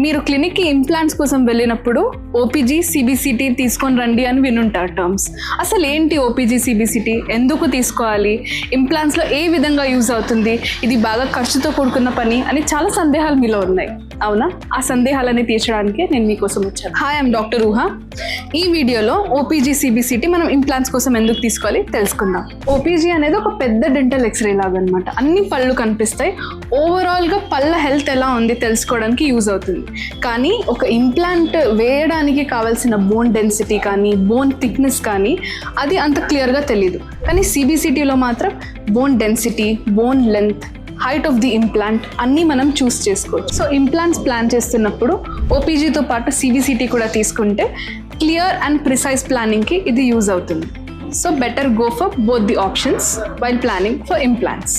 మీరు క్లినిక్కి ఇంప్లాంట్స్ కోసం వెళ్ళినప్పుడు ఓపీజీ సిబిసిటీ తీసుకొని రండి అని వినుంటారు టర్మ్స్. అసలు ఏంటి ఓపీజీ సిబిసిటీ, ఎందుకు తీసుకోవాలి, ఇంప్లాంట్స్లో ఏ విధంగా యూజ్ అవుతుంది, ఇది బాగా ఖర్చుతో కూడుకున్న పని అని చాలా సందేహాలు మీలో ఉన్నాయి. అవునా? ఆ సందేహాలని తీర్చడానికి నేను మీకోసం వచ్చాను. హాయ్, ఐఎమ్ డాక్టర్ ఊహా. ఈ వీడియోలో ఓపీజీ సిబిసిటీ మనం ఇంప్లాంట్స్ కోసం ఎందుకు తీసుకోవాలి తెలుసుకుందాం. ఓపీజీ అనేది ఒక పెద్ద డెంటల్ ఎక్స్రే లాగా అనమాట. అన్ని పళ్ళు కనిపిస్తాయి. ఓవరాల్గా పళ్ళ హెల్త్ ఎలా ఉంది తెలుసుకోవడానికి యూజ్ అవుతుంది. కానీ ఒక ఇంప్లాంట్ వేయడానికి కావాల్సిన బోన్ డెన్సిటీ కానీ బోన్ థిక్నెస్ కానీ అది అంత క్లియర్గా తెలియదు. కానీ సిబిసిటీలో మాత్రం bone density, bone length, height of the implant అన్నీ మనం చూస్ చేసుకోవచ్చు. సో ఇంప్లాంట్స్ ప్లాన్ చేస్తున్నప్పుడు ఓపీజీతో పాటు సిబిసిటీ కూడా తీసుకుంటే క్లియర్ అండ్ ప్రిసైజ్ ప్లానింగ్కి ఇది యూజ్ అవుతుంది. So better go for both the options while planning for implants.